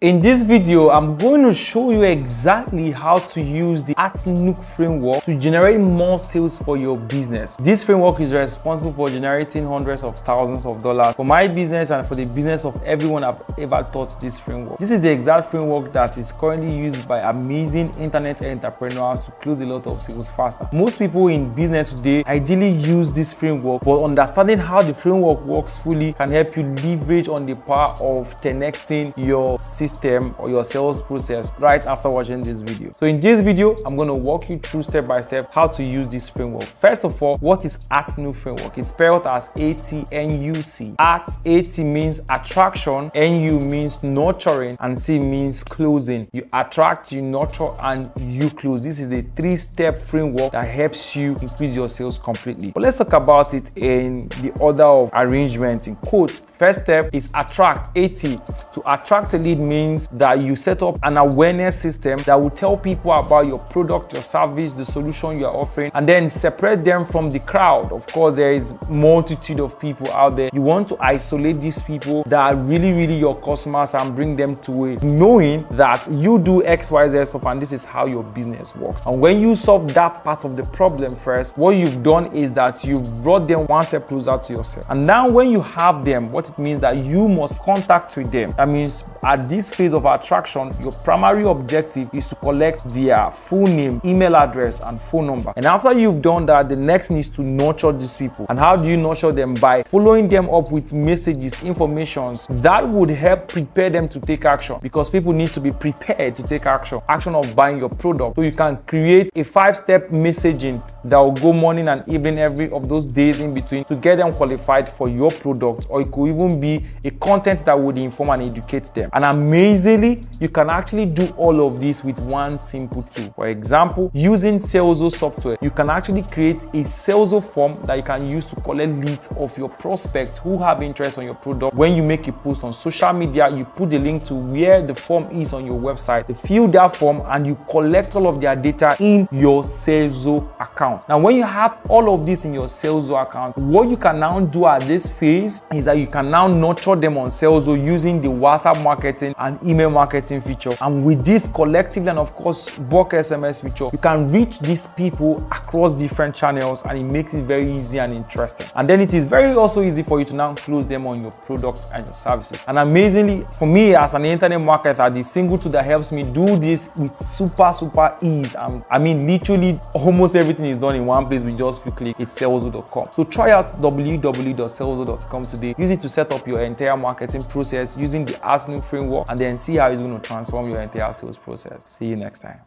In this video, I'm going to show you exactly how to use the ATNUC Framework to generate more sales for your business. This framework is responsible for generating hundreds of thousands of dollars for my business and for the business of everyone I've ever taught this framework. This is the exact framework that is currently used by amazing internet entrepreneurs to close a lot of sales faster. Most people in business today ideally use this framework, but understanding how the framework works fully can help you leverage on the power of 10xing your system or your sales process right after watching this video. So in this video, I'm going to walk you through step by step how to use this framework. First of all, what is ATNUC Framework? It's spelled as ATNUC. AT means attraction, NU means nurturing, and C means closing. You attract, you nurture, and you close. This is the three-step framework that helps you increase your sales completely. But let's talk about it in the order of arrangement in quotes. First step is attract, AT. To attract a lead means that you set up an awareness system that will tell people about your product, your service, the solution you are offering, and then separate them from the crowd. Of course, there is multitude of people out there. You want to isolate these people that are really your customers and bring them to it, knowing that you do XYZ stuff and this is how your business works. And when you solve that part of the problem first, what you've done is that you've brought them one step closer to yourself. And now when you have them, what it means that you must contact with them. That means at this phase of attraction, your primary objective is to collect their full name, email address, and phone number. And after you've done that, the next needs to nurture these people. And how do you nurture them? By following them up with messages, informations that would help prepare them to take action, because people need to be prepared to take action of buying your product. So you can create a 5-step messaging that will go morning and evening every of those days in between to get them qualified for your product, or it could even be a content that would inform and educate them. And amazingly, you can actually do all of this with one simple tool. For example, using Salesforce software, you can actually create a Salesforce form that you can use to collect leads of your prospects who have interest on your product. When you make a post on social media, you put the link to where the form is on your website. They fill that form and you collect all of their data in your Salesforce account. Now, when you have all of this in your Salesforce account, what you can now do at this phase is that you can now nurture them on Salesforce using the WhatsApp marketing and email marketing feature. And with this collective and of course bulk SMS feature, you can reach these people across different channels, and it makes it very easy and interesting. And then it is very also easy for you to now close them on your products and your services. And amazingly, for me as an internet marketer, the single tool that helps me do this with super ease, I mean literally almost everything is done in one place with just a few clicks, is Salesforce.com. So try out www.salesforce.com today. Use it to set up your entire marketing process using the ATNUC framework, and then see how it's going to transform your entire sales process. See you next time.